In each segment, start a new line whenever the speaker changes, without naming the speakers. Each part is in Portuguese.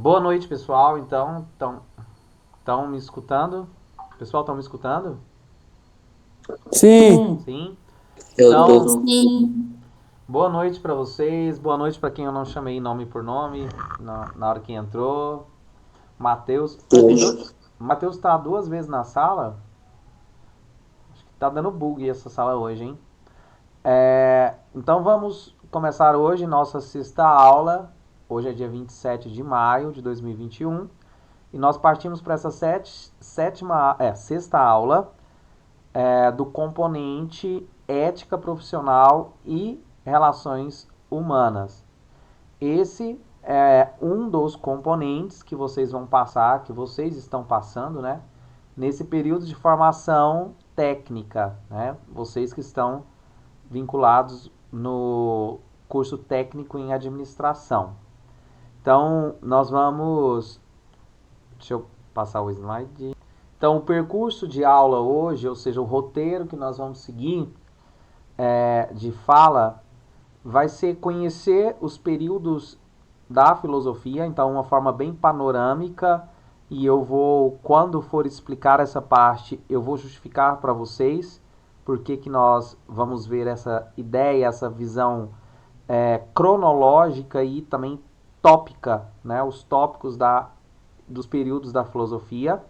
Boa noite, pessoal. Então, estão me escutando? Pessoal, estão me escutando?
Sim,
Sim.
eu tô.
Então,
Sim.
boa noite para vocês. Boa noite para quem eu não chamei nome por nome na hora que entrou. Matheus. Matheus tá duas vezes na sala. Acho que tá dando bug essa sala hoje, hein? Então vamos começar hoje nossa sexta aula. Hoje é dia 27 de maio de 2021. E nós partimos para essa sexta aula do componente ética profissional e relações humanas. Esse é um dos componentes que vocês vão passar, que vocês estão passando, né? Nesse período de formação técnica, né? Vocês que estão vinculados no curso técnico em administração. Então, nós vamos. Deixa eu passar o slide. Então, o percurso de aula hoje, ou seja, o roteiro que nós vamos seguir de fala, vai ser conhecer os períodos da filosofia, então uma forma bem panorâmica, e eu vou, quando for explicar essa parte, eu vou justificar para vocês por que nós vamos ver essa ideia, essa visão cronológica e também tópica, né, os tópicos dos períodos da filosofia.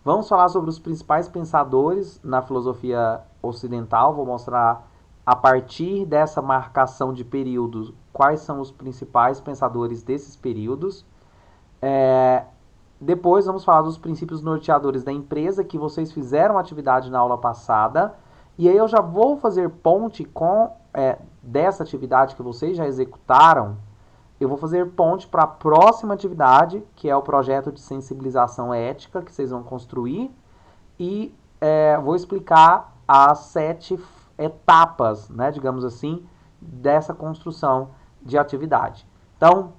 Vamos falar sobre os principais pensadores na filosofia ocidental. Vou mostrar, a partir dessa marcação de períodos, quais são os principais pensadores desses períodos. Depois vamos falar dos princípios norteadores da empresa, que vocês fizeram atividade na aula passada. E aí eu já vou fazer ponte com dessa atividade que vocês já executaram. Eu vou fazer ponte para a próxima atividade, que é o projeto de sensibilização ética que vocês vão construir. E vou explicar as 7 etapas, né, digamos assim, dessa construção de atividade. Então,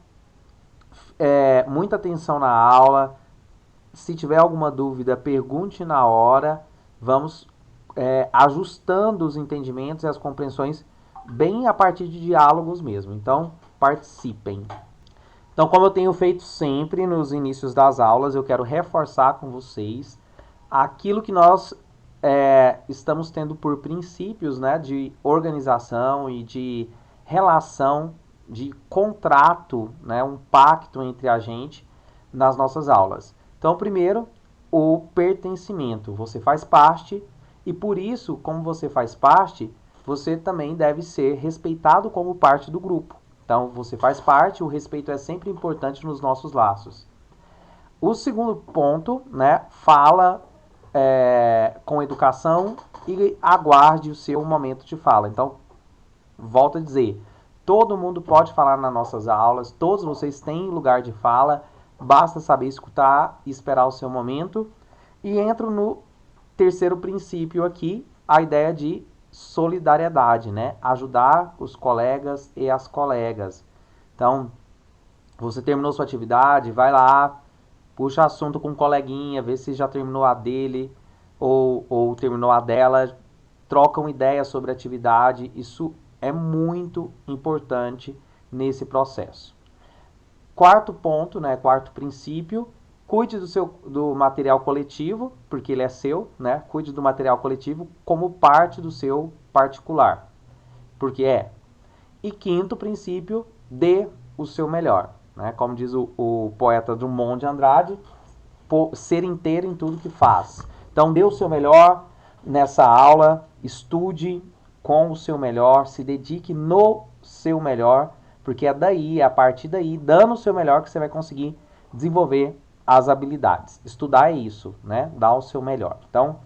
muita atenção na aula. Se tiver alguma dúvida, pergunte na hora. Vamos ajustando os entendimentos e as compreensões bem a partir de diálogos mesmo. Então, participem. Então, como eu tenho feito sempre nos inícios das aulas, eu quero reforçar com vocês aquilo que nós estamos tendo por princípios, né, de organização e de relação, de contrato, né, um pacto entre a gente nas nossas aulas. Então, primeiro, o pertencimento. Você faz parte e por isso, como você faz parte, você também deve ser respeitado como parte do grupo. Então, você faz parte, o respeito é sempre importante nos nossos laços. O segundo ponto, né, fala com educação e aguarde o seu momento de fala. Então, volto a dizer, todo mundo pode falar nas nossas aulas, todos vocês têm lugar de fala, basta saber escutar e esperar o seu momento. E entro no terceiro princípio aqui, a ideia de solidariedade, né? Ajudar os colegas e as colegas. Então, você terminou sua atividade, vai lá, puxa assunto com um coleguinha, vê se já terminou a dele ou terminou a dela, trocam ideias sobre a atividade. Isso é muito importante nesse processo. Quarto ponto, né, quarto princípio, cuide do material coletivo, porque ele é seu, né? Cuide do material coletivo como parte do seu particular, porque é. E quinto princípio, dê o seu melhor, né? Como diz o poeta Drummond de Andrade, ser inteiro em tudo que faz. Então, dê o seu melhor nessa aula, estude com o seu melhor, se dedique no seu melhor, porque é daí, é a partir daí, dando o seu melhor, que você vai conseguir desenvolver as habilidades. Estudar é isso, né? Dar o seu melhor. Então,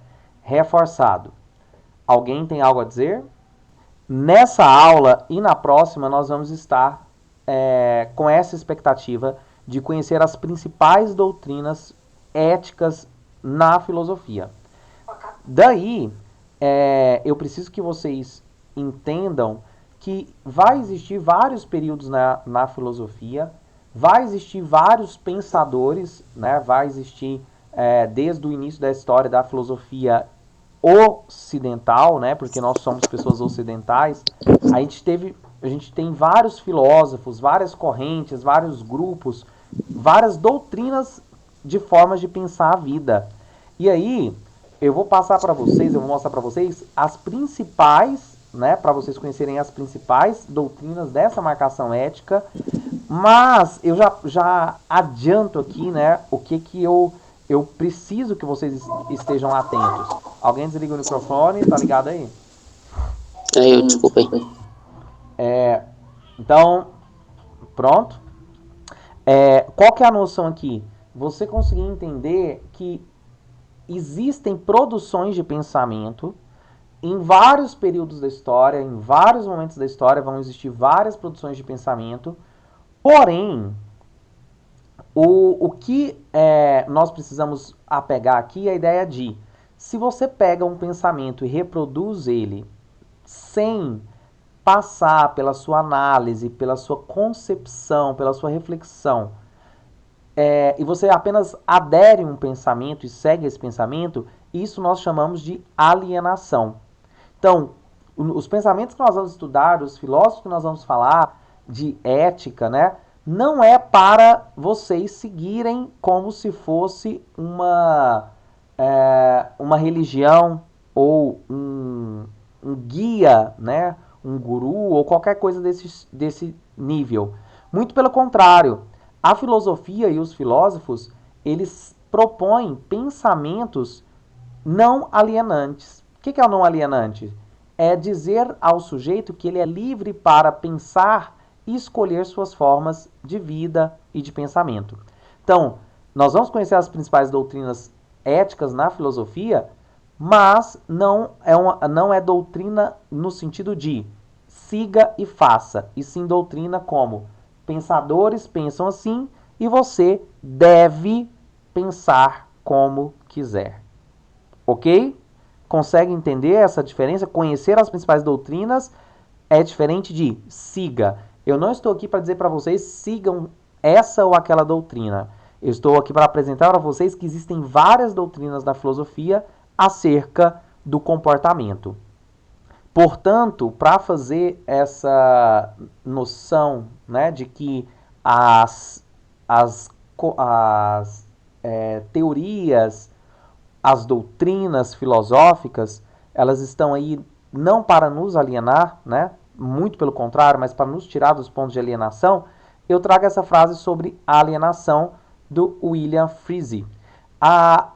reforçado. Alguém tem algo a dizer? Nessa aula e na próxima, nós vamos estar com essa expectativa de conhecer as principais doutrinas éticas na filosofia. Daí, eu preciso que vocês entendam que vai existir vários períodos na filosofia, vai existir vários pensadores, né? Vai existir, desde o início da história da filosofia ocidental, né? Porque nós somos pessoas ocidentais, a gente tem vários filósofos, várias correntes, vários grupos várias doutrinas de formas de pensar a vida. E aí, eu vou passar para vocês, eu vou mostrar para vocês as principais, né, para vocês conhecerem as principais doutrinas dessa marcação ética, mas eu já adianto aqui, né, o que eu preciso que vocês estejam atentos. Alguém desliga o microfone, tá ligado aí?
Aí eu, desculpa aí.
Então, pronto. Qual que é a noção aqui? Você conseguir entender que existem produções de pensamento em vários períodos da história, em vários momentos da história vão existir várias produções de pensamento, porém, o que nós precisamos apegar aqui é a ideia de, se você pega um pensamento e reproduz ele sem passar pela sua análise, pela sua concepção, pela sua reflexão, e você apenas adere a um pensamento e segue esse pensamento, isso nós chamamos de alienação. Então, os pensamentos que nós vamos estudar, os filósofos que nós vamos falar de ética, né, não é para vocês seguirem como se fosse uma religião ou um guia, né, um guru ou qualquer coisa desse nível. Muito pelo contrário, a filosofia e os filósofos, eles propõem pensamentos não alienantes. O que é o não alienante? É dizer ao sujeito que ele é livre para pensar e escolher suas formas de vida e de pensamento. Então, nós vamos conhecer as principais doutrinas éticas na filosofia, mas não é doutrina no sentido de siga e faça, e sim doutrina como pensadores pensam assim e você deve pensar como quiser. Ok? Consegue entender essa diferença? Conhecer as principais doutrinas é diferente de siga. Eu não estou aqui para dizer para vocês sigam essa ou aquela doutrina. Eu estou aqui para apresentar para vocês que existem várias doutrinas da filosofia acerca do comportamento. Portanto, para fazer essa noção, né, de que as, as teorias, as doutrinas filosóficas, elas estão aí não para nos alienar, né, muito pelo contrário, mas para nos tirar dos pontos de alienação, eu trago essa frase sobre alienação do William Frisby.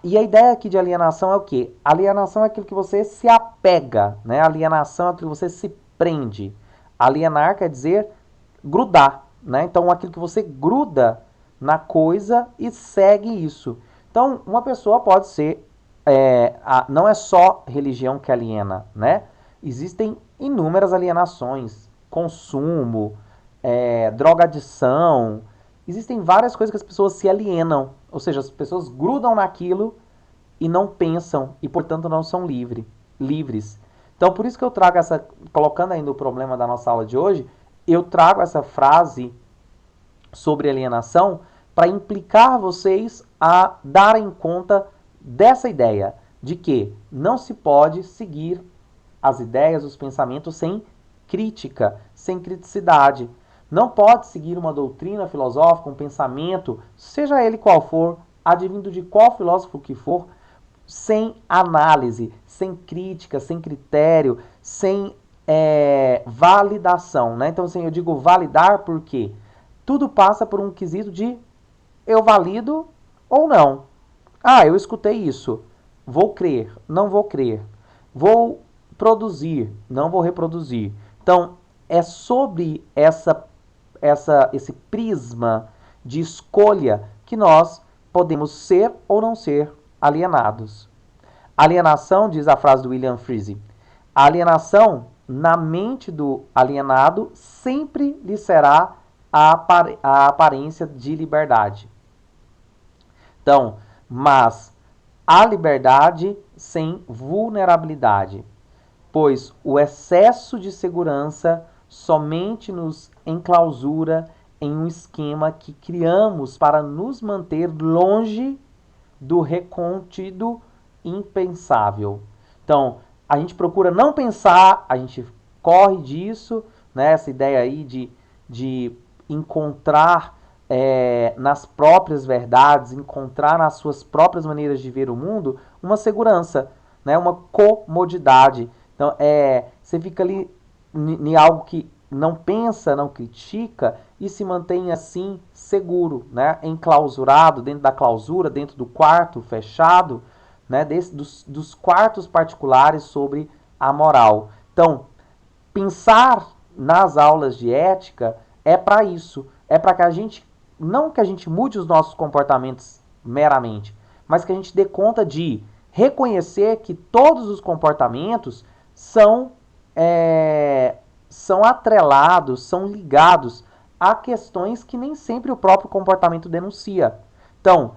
E a ideia aqui de alienação é o quê? Alienação é aquilo que você se apega, né? Alienação é aquilo que você se prende. Alienar quer dizer grudar, né? Então, aquilo que você gruda na coisa e segue isso. Então, uma pessoa pode ser... não é só religião que aliena, né? Existem inúmeras alienações. Consumo, drogadição. Existem várias coisas que as pessoas se alienam. Ou seja, as pessoas grudam naquilo e não pensam e, portanto, não são livres. Então, por isso que eu trago essa... Colocando ainda o problema da nossa aula de hoje, eu trago essa frase sobre alienação para implicar vocês a darem conta dessa ideia de que não se pode seguir as ideias, os pensamentos sem crítica, sem criticidade. Não pode seguir uma doutrina filosófica, um pensamento, seja ele qual for, advindo de qual filósofo que for, sem análise, sem crítica, sem critério, sem validação. Né? Então, assim, eu digo validar porque tudo passa por um quesito de eu valido ou não. Ah, eu escutei isso. Vou crer, não vou crer. Vou produzir, não vou reproduzir. Então, é sobre esse prisma de escolha que nós podemos ser ou não ser alienados. Alienação, diz a frase do William Frisby, a alienação na mente do alienado sempre lhe será a aparência de liberdade. Então, mas a liberdade sem vulnerabilidade, pois o excesso de segurança somente nos enclausura em um esquema que criamos para nos manter longe do recontido impensável. Então, a gente procura não pensar, a gente corre disso, né? Essa ideia aí de encontrar nas próprias verdades, encontrar nas suas próprias maneiras de ver o mundo uma segurança, né? Uma comodidade. Então, você fica ali em algo que não pensa, não critica e se mantém assim seguro, né? Enclausurado, dentro da clausura, dentro do quarto fechado, né? Dos quartos particulares sobre a moral. Então, pensar nas aulas de ética é para isso. É para que a gente, não que a gente mude os nossos comportamentos meramente, mas que a gente dê conta de reconhecer que todos os comportamentos são, são atrelados, são ligados a questões que nem sempre o próprio comportamento denuncia. Então,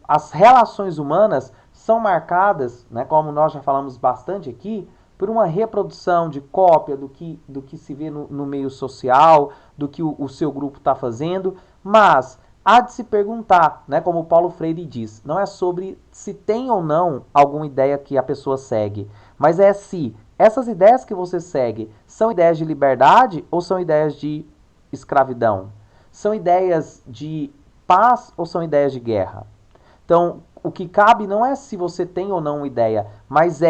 as relações humanas são marcadas, né, como nós já falamos bastante aqui, por uma reprodução de cópia do que se vê no meio social, do que o seu grupo está fazendo, mas há de se perguntar, né, como Paulo Freire diz, não é sobre se tem ou não alguma ideia que a pessoa segue, mas é se essas ideias que você segue são ideias de liberdade ou são ideias de escravidão? São ideias de paz ou são ideias de guerra? Então, o que cabe não é se você tem ou não uma ideia, mas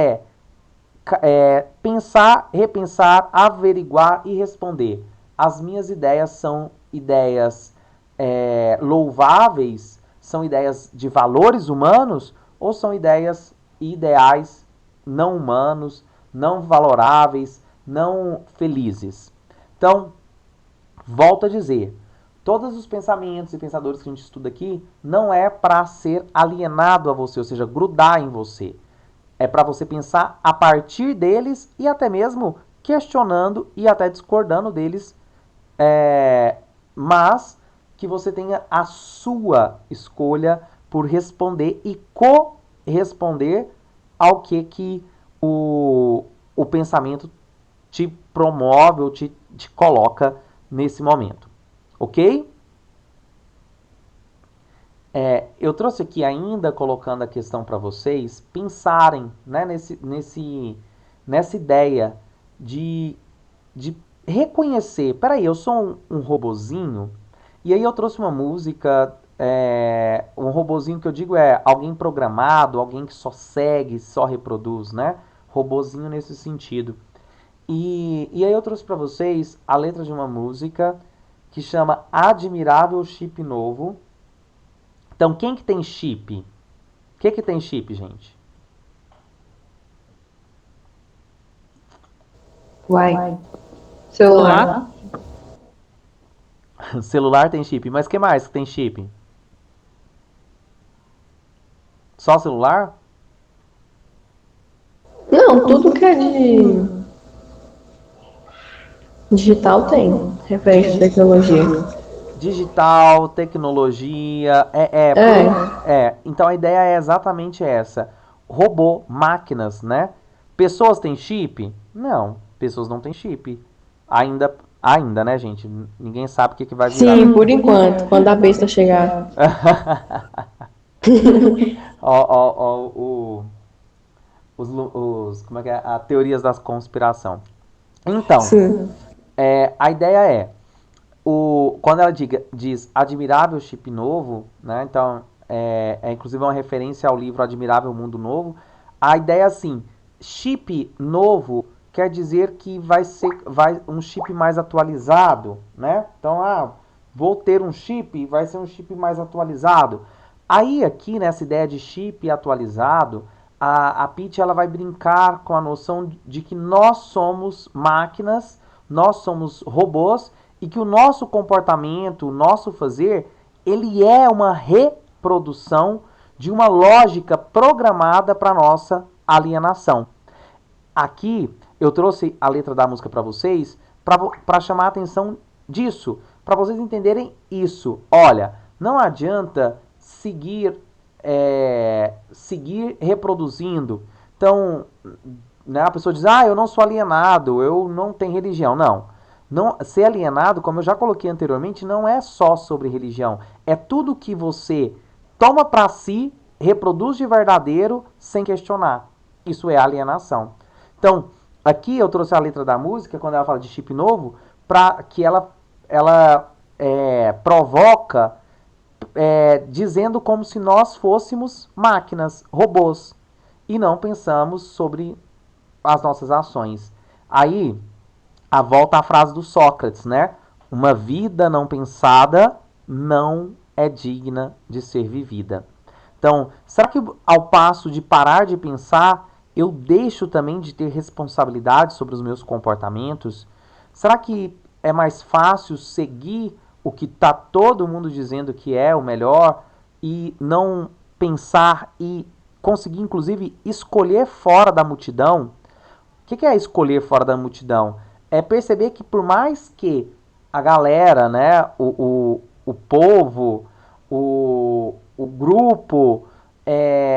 pensar, repensar, averiguar e responder. As minhas ideias são ideias louváveis? São ideias de valores humanos? Ou são ideias e ideais não humanos, não valoráveis, não felizes? Então, volto a dizer, todos os pensamentos e pensadores que a gente estuda aqui não é para ser alienado a você, ou seja, grudar em você. É para você pensar a partir deles e até mesmo questionando e até discordando deles, mas que você tenha a sua escolha por responder e corresponder ao que o pensamento te promove ou te coloca nesse momento. Ok? Eu trouxe aqui ainda, colocando a questão para vocês pensarem, né, nessa ideia de reconhecer, peraí, eu sou um robozinho, e aí eu trouxe uma música, um robozinho que eu digo é alguém programado, alguém que só segue, só reproduz, né? Robozinho nesse sentido. E aí eu trouxe para vocês a letra de uma música que chama Admirável Chip Novo. Então, quem que tem chip? O que tem chip, gente?
Uai. Celular?
Celular tem chip, mas que mais que tem chip? Só celular?
Não, tudo que é de digital tem, referente à tecnologia.
Digital, tecnologia, então a ideia é exatamente essa. Robô, máquinas, né? Pessoas têm chip? Não, pessoas não têm chip. Ainda, né, gente? Ninguém sabe o que vai virar.
Sim, por enquanto, quando a besta chegar.
Como é que é? As teorias da conspiração. Então,
Sim.
a ideia é, quando ela diz admirável chip novo, né? Então, inclusive uma referência ao livro Admirável Mundo Novo. A ideia é assim, chip novo quer dizer que vai um chip mais atualizado, né? Então, vou ter um chip, vai ser um chip mais atualizado. Aí aqui nessa ideia de chip atualizado, a Pitty ela vai brincar com a noção de que nós somos máquinas, nós somos robôs e que o nosso comportamento, o nosso fazer, ele é uma reprodução de uma lógica programada para nossa alienação. Aqui eu trouxe a letra da música para vocês para chamar a atenção disso, para vocês entenderem isso. Olha, não adianta seguir reproduzindo. Então, né, a pessoa diz, eu não sou alienado, eu não tenho religião. Não, ser alienado, como eu já coloquei anteriormente, não é só sobre religião. É tudo que você toma para si, reproduz de verdadeiro, sem questionar. Isso é alienação. Então, aqui eu trouxe a letra da música, quando ela fala de chip novo, para que ela provoca dizendo como se nós fôssemos máquinas, robôs, e não pensamos sobre as nossas ações. Aí, a volta à frase do Sócrates, né? Uma vida não pensada não é digna de ser vivida. Então, será que ao passo de parar de pensar, eu deixo também de ter responsabilidade sobre os meus comportamentos? Será que é mais fácil seguir o que está todo mundo dizendo que é o melhor e não pensar e conseguir, inclusive, escolher fora da multidão? O que é escolher fora da multidão? É perceber que por mais que a galera, né, o povo, o grupo,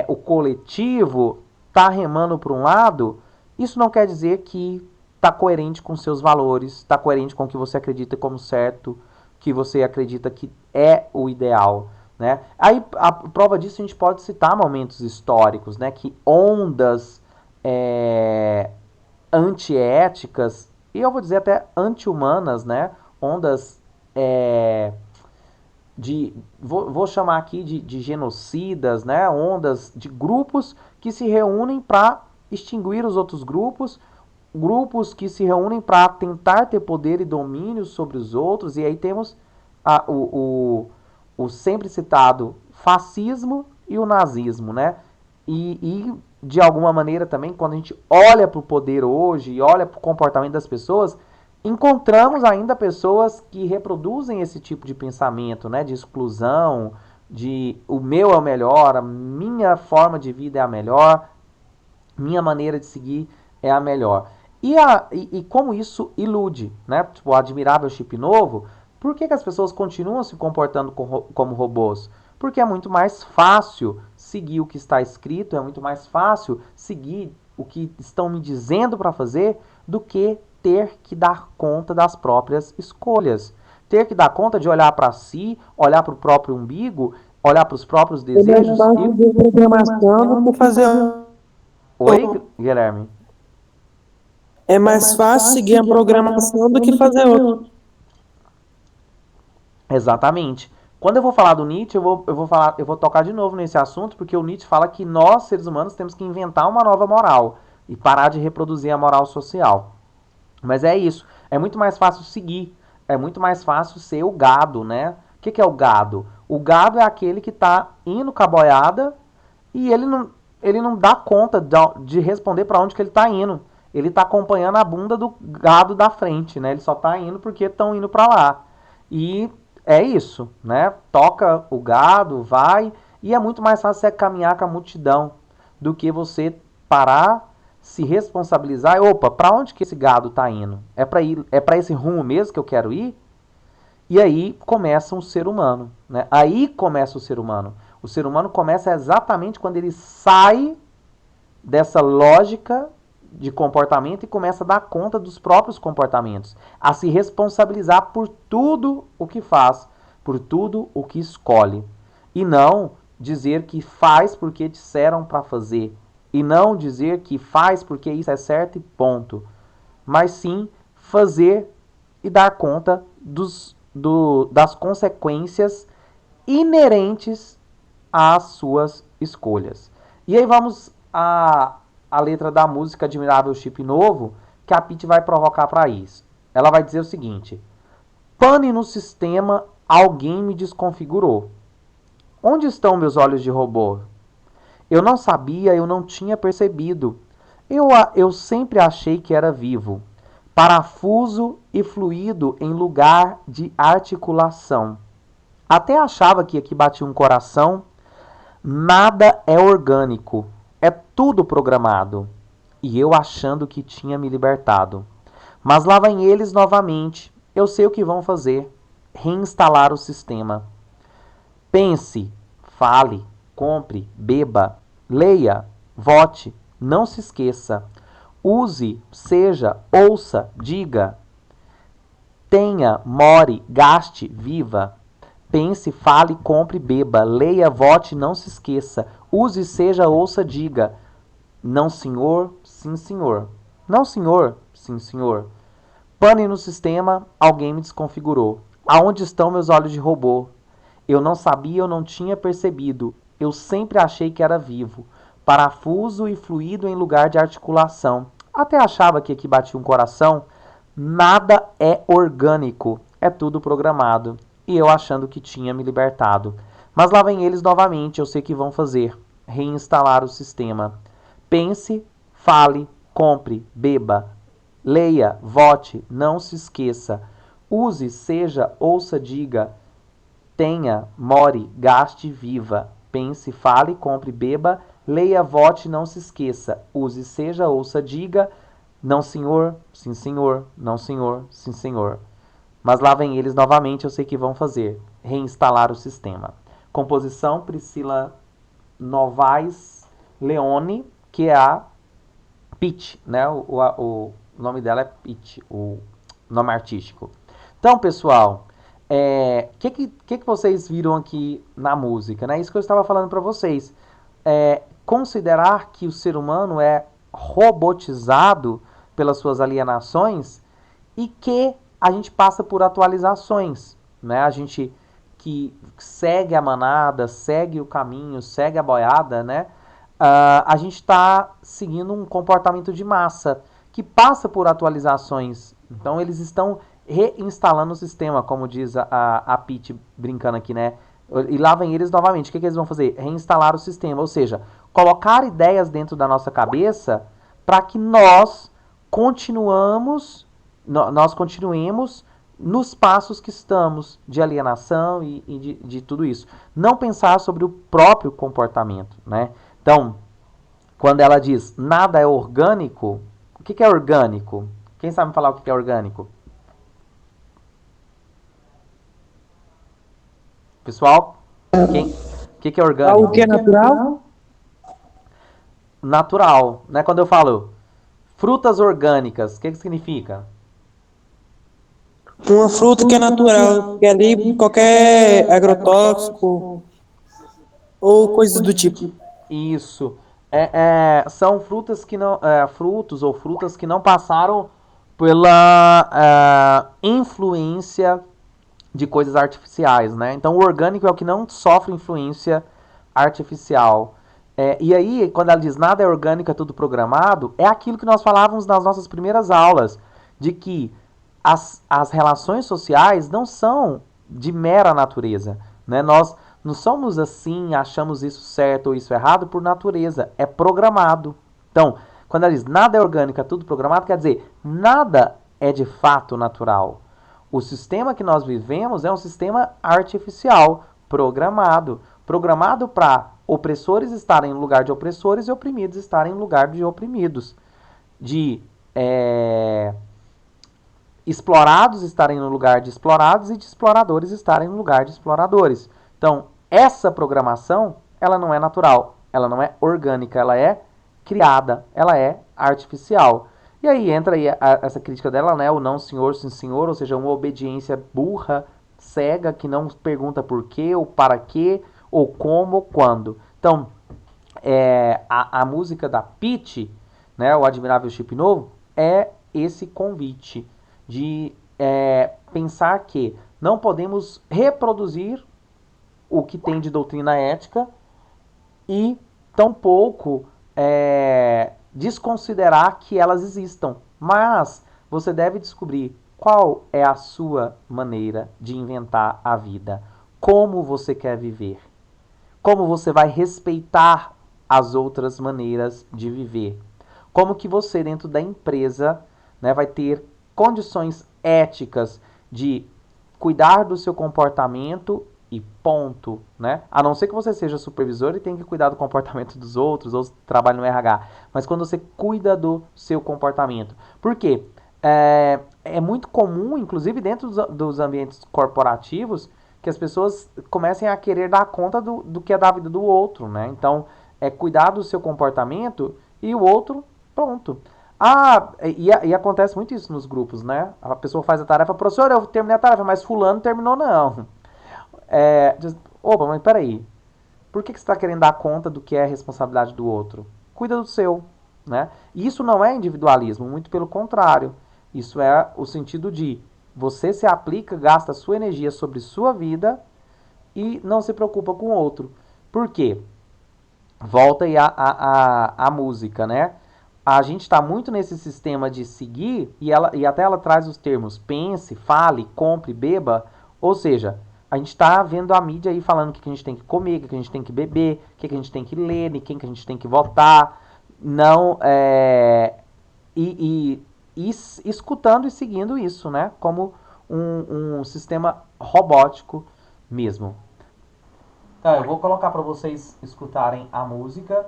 o coletivo tá remando para um lado, isso não quer dizer que tá coerente com seus valores, está coerente com o que você acredita como certo, que você acredita que é o ideal. Né? Aí, a prova disso, a gente pode citar momentos históricos, né, que ondas antiéticas, e eu vou dizer até anti-humanas, né, ondas vou chamar aqui de genocidas, né, ondas de grupos que se reúnem para extinguir os outros grupos, grupos que se reúnem para tentar ter poder e domínio sobre os outros, e aí temos o sempre citado fascismo e o nazismo, né? E de alguma maneira também, quando a gente olha para o poder hoje e olha para o comportamento das pessoas, encontramos ainda pessoas que reproduzem esse tipo de pensamento, né? De exclusão, de o meu é o melhor, a minha forma de vida é a melhor, minha maneira de seguir é a melhor. E como isso ilude, né? Tipo, o admirável chip novo, por que as pessoas continuam se comportando como robôs? Porque é muito mais fácil seguir o que está escrito, é muito mais fácil seguir o que estão me dizendo para fazer do que ter que dar conta das próprias escolhas. Ter que dar conta de olhar para si, olhar para o próprio umbigo, olhar para os próprios desejos.
De programação do que fazer.
Oi, Guilherme?
É mais fácil seguir a programação do que fazer outro.
Exatamente. Quando eu vou falar do Nietzsche, eu vou tocar de novo nesse assunto, porque o Nietzsche fala que nós, seres humanos, temos que inventar uma nova moral e parar de reproduzir a moral social. Mas é isso. É muito mais fácil seguir. É muito mais fácil ser o gado, né? O que é o gado? O gado é aquele que está indo com a boiada e ele não dá conta de responder para onde que ele está indo. Ele está acompanhando a bunda do gado da frente, né? Ele só está indo porque estão indo para lá. E é isso, né? Toca o gado, vai, e é muito mais fácil você caminhar com a multidão do que você parar, se responsabilizar. E, opa, para onde que esse gado está indo? É para esse rumo mesmo que eu quero ir? E aí começa um ser humano, né? Aí começa o ser humano. O ser humano começa exatamente quando ele sai dessa lógica de comportamento e começa a dar conta dos próprios comportamentos, a se responsabilizar por tudo o que faz, por tudo o que escolhe. E não dizer que faz porque disseram para fazer. E não dizer que faz porque isso é certo e ponto. Mas sim fazer e dar conta das consequências inerentes às suas escolhas. E aí vamos a letra da música Admirável Chip Novo, que a Pitty vai provocar para isso. Ela vai dizer o seguinte: pane no sistema, alguém me desconfigurou. Onde estão meus olhos de robô? Eu não sabia, eu não tinha percebido. Eu sempre achei que era vivo. Parafuso e fluido em lugar de articulação. Até achava que aqui batia um coração. Nada é orgânico. É tudo programado. E eu achando que tinha me libertado. Mas lá vêm eles novamente. Eu sei o que vão fazer. Reinstalar o sistema. Pense, fale, compre, beba, leia, vote, não se esqueça. Use, seja, ouça, diga. Tenha, more, gaste, viva. Pense, fale, compre, beba, leia, vote, não se esqueça. Use, seja, ouça, diga. Não, senhor, sim, senhor. Não, senhor, sim, senhor. Pane no sistema, alguém me desconfigurou. Aonde estão meus olhos de robô? Eu não sabia, eu não tinha percebido. Eu sempre achei que era vivo. Parafuso e fluido em lugar de articulação. Até achava que aqui batia um coração. Nada é orgânico. É tudo programado. E eu achando que tinha me libertado. Mas lá vem eles novamente, eu sei que vão fazer. Reinstalar o sistema. Pense, fale, compre, beba. Leia, vote, não se esqueça. Use, seja, ouça, diga. Tenha, more, gaste, viva. Pense, fale, compre, beba. Leia, vote, não se esqueça. Use, seja, ouça, diga. Não, senhor, sim, senhor. Não, senhor, sim, senhor. Mas lá vem eles novamente, eu sei que vão fazer. Reinstalar o sistema. Composição Priscila Novaes Leone, que é a Pitty, né? O nome dela é Pitty, o nome artístico. Então, pessoal, que vocês viram aqui na música, né? Isso que eu estava falando para vocês. Considerar que o ser humano é robotizado pelas suas alienações e que a gente passa por atualizações, né? A gente que segue a manada, segue o caminho, segue a boiada, né? A gente está seguindo um comportamento de massa que passa por atualizações. Então eles estão reinstalando o sistema, como diz a Pitty brincando aqui, né? E lá vem eles novamente. O que eles vão fazer? Reinstalar o sistema, ou seja, colocar ideias dentro da nossa cabeça para que nós continuemos nos passos que estamos de alienação e de tudo isso. Não pensar sobre o próprio comportamento, né? Então, quando ela diz nada é orgânico, o que é orgânico? Quem sabe falar o que é orgânico? Pessoal, o que é orgânico?
Algo que é natural?
Natural, né? Quando eu falo frutas orgânicas, o que significa?
Uma fruta que é natural, que é ali qualquer agrotóxico ou coisas do tipo.
Isso. São frutas que não, frutos ou frutas que não passaram pela influência de coisas artificiais, né? Então, o orgânico é o que não sofre influência artificial. E aí, quando ela diz nada é orgânico, é tudo programado, é aquilo que nós falávamos nas nossas primeiras aulas, de que as relações sociais não são de mera natureza, né? Nós não somos assim, achamos isso certo ou isso errado por natureza, é programado. Então, quando ela diz nada é orgânico, é tudo programado, quer dizer, nada é de fato natural. O sistema que nós vivemos é um sistema artificial, programado. Programado para opressores estarem no lugar de opressores e oprimidos estarem no lugar de oprimidos. De explorados estarem no lugar de explorados e de exploradores estarem no lugar de exploradores. Então, essa programação, ela não é natural, ela não é orgânica, ela é criada, ela é artificial. E aí entra aí essa crítica dela, né? O não senhor, sim senhor, ou seja, uma obediência burra, cega, que não pergunta por quê, ou para quê, ou como, ou quando. Então, a música da Pitty, né, o Admirável Chip Novo, é esse convite de pensar que não podemos reproduzir o que tem de doutrina ética e tampouco desconsiderar que elas existam. Mas você deve descobrir qual é a sua maneira de inventar a vida. Como você quer viver. Como você vai respeitar as outras maneiras de viver. Como que você, dentro da empresa, né, vai ter condições éticas de cuidar do seu comportamento e ponto, né? A não ser que você seja supervisor e tenha que cuidar do comportamento dos outros ou trabalhe no RH. Mas quando você cuida do seu comportamento. Por quê? É muito comum, inclusive dentro dos ambientes corporativos, que as pessoas comecem a querer dar conta do que é da vida do outro, né? Então, cuidar do seu comportamento e o outro, pronto. E acontece muito isso nos grupos, né? A pessoa faz a tarefa, professor, eu terminei a tarefa, mas fulano terminou não. Opa, mas peraí. Por que você está querendo dar conta do que é a responsabilidade do outro? Cuida do seu, né? E isso não é individualismo, muito pelo contrário. Isso é o sentido de Você se aplica, gasta sua energia sobre sua vida e não se preocupa com o outro. Por quê? Volta aí a música, né? A gente está muito nesse sistema de seguir e até ela traz os termos pense, fale, compre, beba. Ou seja, a gente está vendo a mídia aí falando o que a gente tem que comer, o que a gente tem que beber, o que a gente tem que ler, em quem que a gente tem que votar. Não, e escutando e seguindo isso, né? Como um sistema robótico mesmo. Então, eu vou colocar para vocês escutarem a música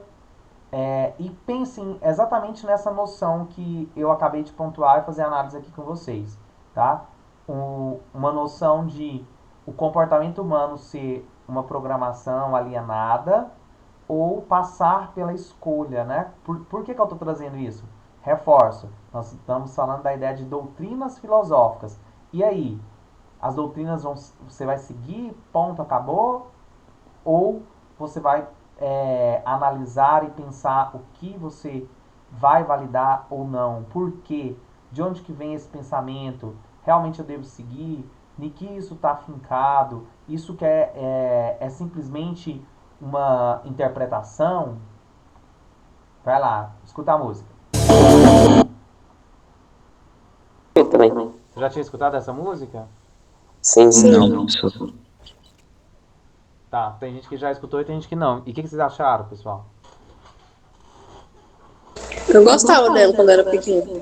e pensem exatamente nessa noção que eu acabei de pontuar e fazer análise aqui com vocês, tá? Uma noção de o comportamento humano ser uma programação alienada ou passar pela escolha, né? Por que eu estou trazendo isso? Reforço, nós estamos falando da ideia de doutrinas filosóficas. E aí, as doutrinas você vai seguir, ponto, acabou? Ou você vai analisar e pensar o que você vai validar ou não? Por quê? De onde que vem esse pensamento? Realmente eu devo seguir? De que isso está afincado? Isso que é simplesmente uma interpretação? Vai lá, escuta a música.
Eu também.
Você já tinha escutado essa música?
Sim, sim.
Não, professor.
Tá, tem gente que já escutou e tem gente que não. E o que vocês acharam, pessoal?
Eu gostava dela quando era pequena.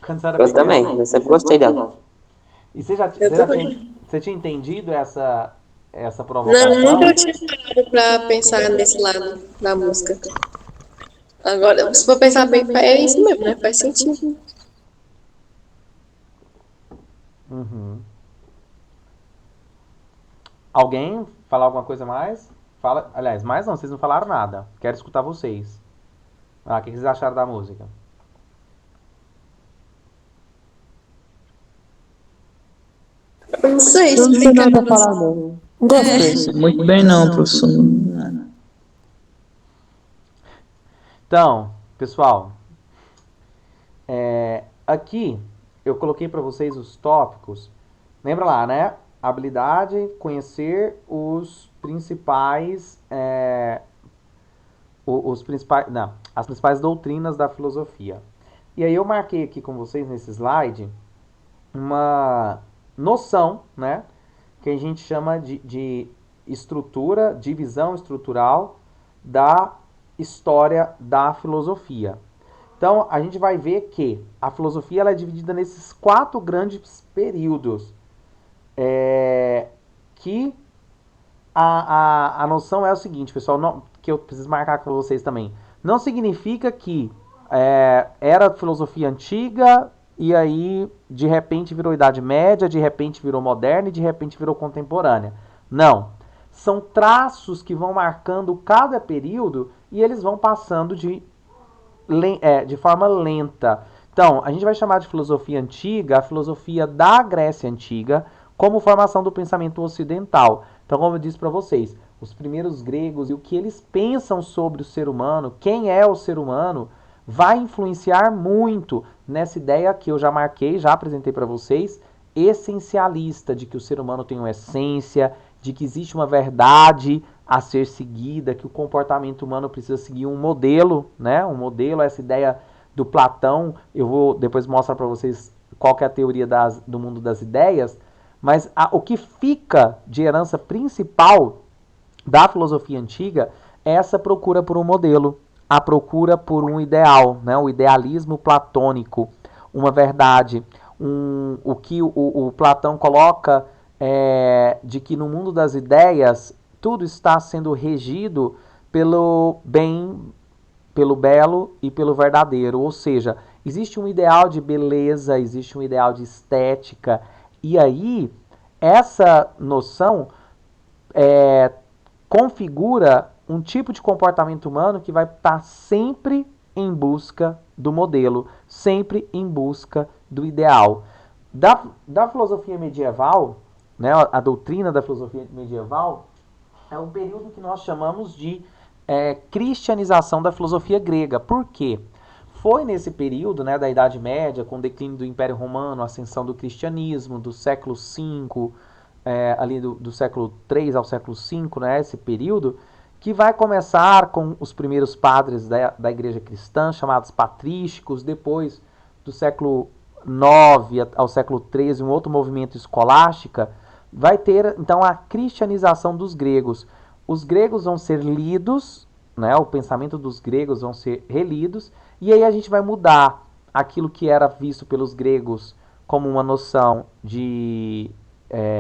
Quando você era
Eu
pequeno?
também, eu sempre gostei dela.
E você você tinha entendido essa
Não,
provocação?
nunca tinha parado pra pensar nesse lado da música. Agora, se for pensar bem, é isso mesmo, né? Faz sentido.
Uhum. Alguém falar alguma coisa mais? Fala, aliás, mais não, vocês não falaram nada. Quero escutar vocês. O que vocês acharam da música?
Eu não sei
Eu não tenho
explicar.
nada pra falar, não. Não gostei.
Muito bem não, professor.
Então, pessoal, aqui eu coloquei para vocês os tópicos. Lembra lá, né? Habilidade, conhecer os principais, não, as principais doutrinas da filosofia. E aí eu marquei aqui com vocês nesse slide uma noção, né? Que a gente chama de estrutura, divisão estrutural da história da filosofia. Então, a gente vai ver que a filosofia ela é dividida nesses 4 grandes períodos. Que a noção é o seguinte, pessoal, que eu preciso marcar com vocês também. Não significa que era filosofia antiga e aí de repente virou Idade Média, de repente virou moderna e de repente virou contemporânea. Não. São traços que vão marcando cada período e eles vão passando de forma lenta. Então, a gente vai chamar de filosofia antiga a filosofia da Grécia Antiga como formação do pensamento ocidental. Então, como eu disse para vocês, os primeiros gregos e o que eles pensam sobre o ser humano, quem é o ser humano, vai influenciar muito nessa ideia que eu já marquei, já apresentei para vocês, essencialista, de que o ser humano tem uma essência, de que existe uma verdade a ser seguida, que o comportamento humano precisa seguir um modelo, né? Um modelo, essa ideia do Platão, eu vou depois mostrar para vocês qual que é a teoria do mundo das ideias, mas o que fica de herança principal da filosofia antiga é essa procura por um modelo, a procura por um ideal, né? O idealismo platônico, uma verdade, o que o Platão coloca de que no mundo das ideias tudo está sendo regido pelo bem, pelo belo e pelo verdadeiro, ou seja, existe um ideal de beleza, existe um ideal de estética, e aí essa noção configura um tipo de comportamento humano que vai estar sempre em busca do modelo, sempre em busca do ideal. Da filosofia medieval, né, a doutrina da filosofia medieval é um período que nós chamamos de cristianização da filosofia grega. Por quê? foi nesse período, né, da Idade Média, com o declínio do Império Romano, a ascensão do cristianismo, do século V, ali do século III ao século V, né, esse período, que vai começar com os primeiros padres da igreja cristã, chamados patrísticos, depois do século IX ao século XIII, um outro movimento escolástica, vai ter, então, a cristianização dos gregos. Os gregos vão ser lidos, né, o pensamento dos gregos vão ser relidos, e aí a gente vai mudar aquilo que era visto pelos gregos como uma noção de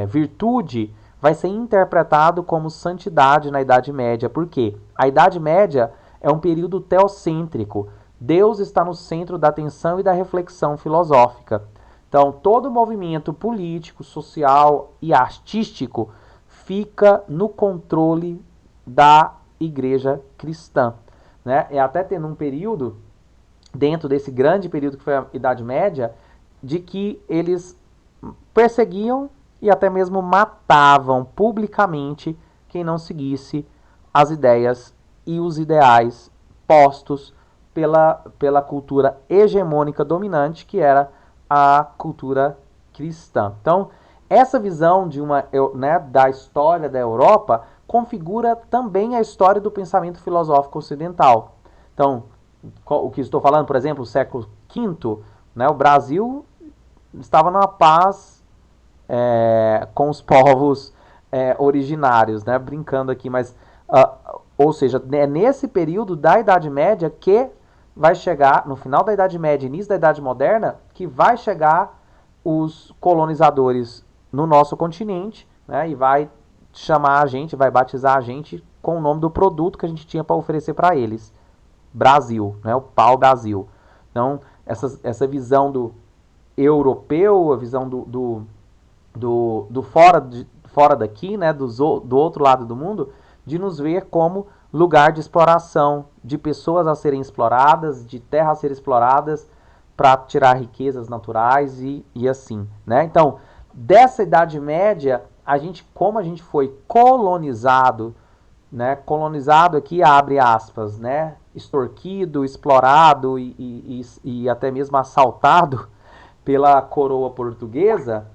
virtude, vai ser interpretado como santidade na Idade Média. Por quê? A Idade Média é um período teocêntrico. Deus está no centro da atenção e da reflexão filosófica. Então, todo movimento político, social e artístico fica no controle da igreja cristã, né? É até tendo um período, dentro desse grande período que foi a Idade Média, de que eles perseguiam e até mesmo matavam publicamente quem não seguisse as ideias e os ideais postos pela cultura hegemônica dominante, que era a cultura cristã. Então, essa visão da história da Europa configura também a história do pensamento filosófico ocidental. Então, o que estou falando, por exemplo, o século V, né, o Brasil estava numa paz com os povos originários, né, brincando aqui, mas, ou seja, é nesse período da Idade Média que vai chegar, no final da Idade Média, início da Idade Moderna, que vai chegar os colonizadores no nosso continente, né, e vai chamar a gente, vai batizar a gente com o nome do produto que a gente tinha para oferecer para eles. Brasil, né, o pau-brasil. Então, essa visão do europeu, a visão do fora daqui, né, do outro lado do mundo, de nos ver como lugar de exploração, de pessoas a serem exploradas, de terras a serem exploradas para tirar riquezas naturais e assim, né? Então, dessa Idade Média, como a gente foi colonizado, né? Colonizado aqui, abre aspas, né? Extorquido, explorado e até mesmo assaltado pela coroa portuguesa,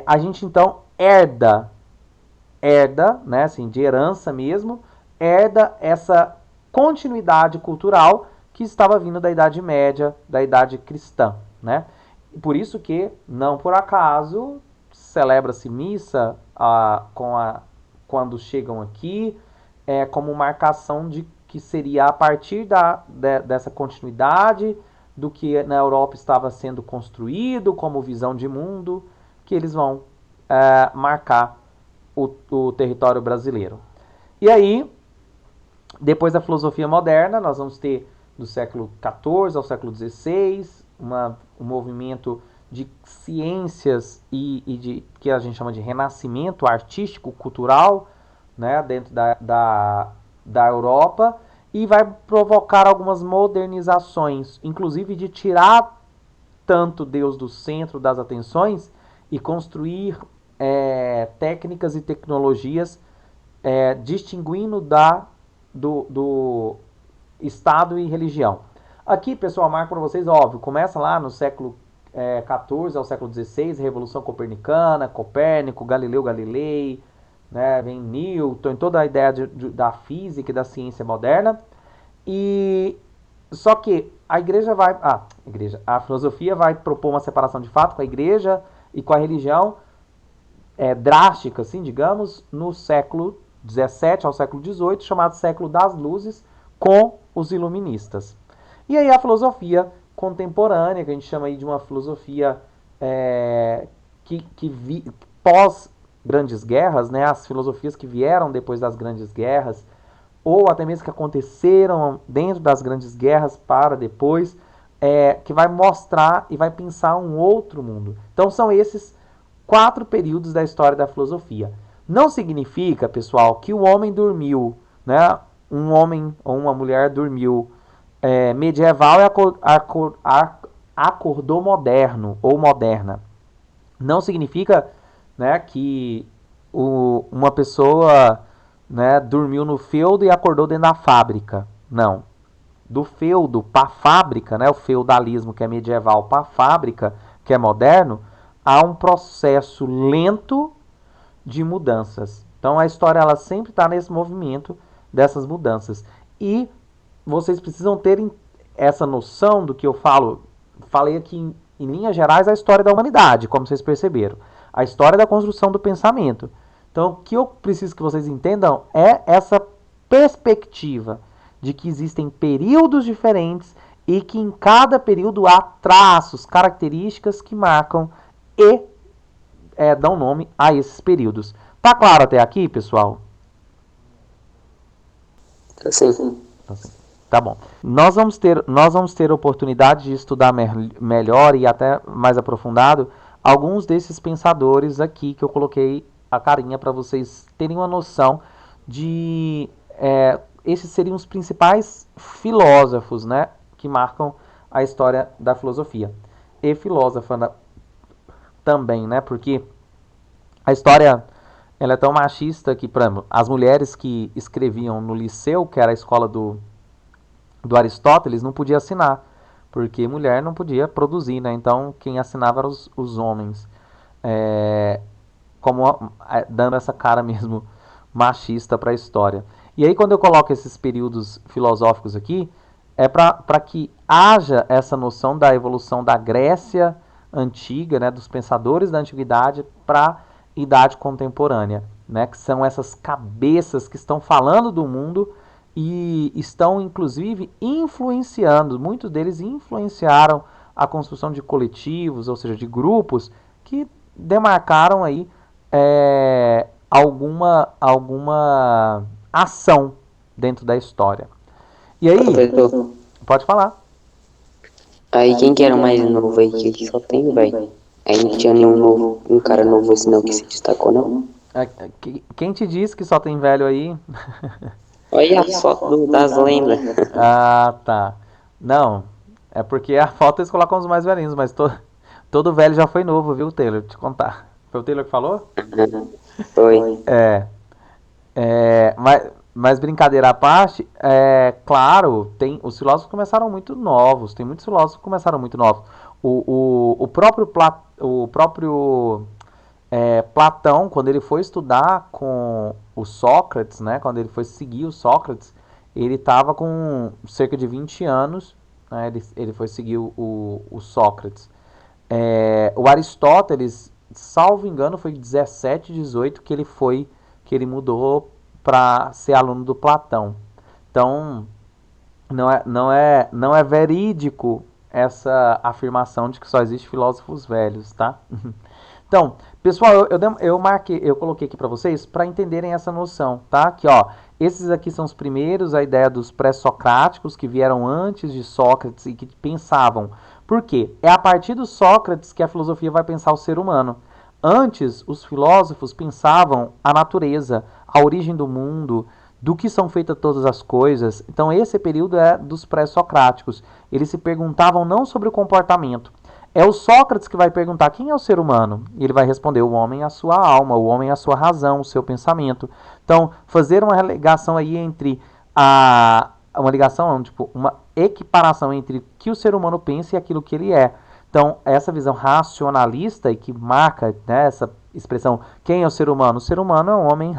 a gente então herda, né? Assim, de herança mesmo, herda essa continuidade cultural que estava vindo da Idade Média, da Idade Cristã, né? Por isso que, não por acaso, celebra-se missa quando chegam aqui, como marcação de que seria a partir dessa continuidade do que na Europa estava sendo construído como visão de mundo, que eles vão marcar o território brasileiro. E aí, depois da filosofia moderna, nós vamos ter do século XIV ao século XVI, um movimento de ciências que a gente chama de renascimento artístico, cultural, né, dentro da Europa, e vai provocar algumas modernizações, inclusive de tirar tanto Deus do centro das atenções e construir técnicas e tecnologias distinguindo do Estado e religião. Aqui, pessoal, marco para vocês, óbvio, começa lá no século XIV ao século XVI, Revolução Copernicana, Copérnico, Galileu Galilei, né, vem Newton, toda a ideia da física e da ciência moderna. E só que a filosofia vai propor uma separação de fato com a igreja e com a religião drástica, assim, digamos, no século XVII ao século XVIII, chamado século das luzes, com os iluministas. E aí a filosofia contemporânea, que a gente chama aí de uma filosofia pós grandes guerras, né, as filosofias que vieram depois das grandes guerras, ou até mesmo que aconteceram dentro das grandes guerras para depois, que vai mostrar e vai pensar um outro mundo. Então são esses 4 períodos da história da filosofia. Não significa, pessoal, que o homem dormiu, né? Um homem ou uma mulher dormiu medieval e acordou moderno ou moderna. Não significa, né, que uma pessoa, né, dormiu no feudo e acordou dentro da fábrica. Não. do feudo para a fábrica, né, o feudalismo que é medieval para a fábrica, que é moderno, há um processo lento de mudanças. Então a história ela sempre está nesse movimento dessas mudanças. E vocês precisam ter essa noção do que eu falei aqui em linhas gerais a história da humanidade, como vocês perceberam. A história da construção do pensamento. Então o que eu preciso que vocês entendam é essa perspectiva de que existem períodos diferentes e que em cada período há traços, características que marcam e dão nome a esses períodos. Tá claro até aqui, pessoal?
Sim.
Tá bom. Nós vamos ter oportunidade de estudar melhor e até mais aprofundado alguns desses pensadores aqui que eu coloquei a carinha para vocês terem uma noção de... esses seriam os principais filósofos, né, que marcam a história da filosofia. E filósofa também, né, porque a história ela é tão machista que, por exemplo, as mulheres que escreviam no Liceu, que era a escola do Aristóteles, não podia assinar, porque mulher não podia produzir, né, então quem assinava eram os homens, dando essa cara mesmo machista para a história. E aí quando eu coloco esses períodos filosóficos aqui, é para que haja essa noção da evolução da Grécia antiga, né, dos pensadores da antiguidade para a idade contemporânea, né, que são essas cabeças que estão falando do mundo e estão inclusive influenciando, muitos deles influenciaram a construção de coletivos, ou seja, de grupos que demarcaram aí alguma ação dentro da história. E aí,
Professor,
pode falar.
aí quem que era o mais novo aí, que aqui só tem, velho? Aí não tinha um cara novo assim não que se destacou, não?
Quem te disse que só tem velho aí?
Olha as fotos das lendas.
Ah, tá. Não, é porque a foto eles colocam os mais velhinhos, mas todo velho já foi novo, viu, Taylor? Te contar. Foi o Taylor que falou?
Foi.
Mas brincadeira à parte, claro, os filósofos começaram muito novos, tem muitos filósofos que começaram muito novos. O próprio Platão, quando ele foi estudar com o Sócrates, né, quando ele foi seguir o Sócrates, ele estava com cerca de 20 anos, né, ele foi seguir o Sócrates. O Aristóteles, salvo engano, foi 17, 18 que ele mudou para ser aluno do Platão. Então, não é verídico essa afirmação de que só existe filósofos velhos, tá? Então, pessoal, eu coloquei aqui para vocês para entenderem essa noção, tá? Que, ó, esses aqui são os primeiros, a ideia dos pré-socráticos que vieram antes de Sócrates e que pensavam. Por quê? É a partir do Sócrates que a filosofia vai pensar o ser humano. Antes, os filósofos pensavam a natureza, a origem do mundo, do que são feitas todas as coisas. Então, esse período é dos pré-socráticos. Eles se perguntavam não sobre o comportamento. É o Sócrates que vai perguntar quem é o ser humano. E ele vai responder o homem é a sua alma, o homem é a sua razão, o seu pensamento. Então, fazer uma ligação aí entre uma equiparação entre o que o ser humano pensa e aquilo que ele é. Então, essa visão racionalista e que marca, né, essa expressão, quem é o ser humano? O ser humano é um homem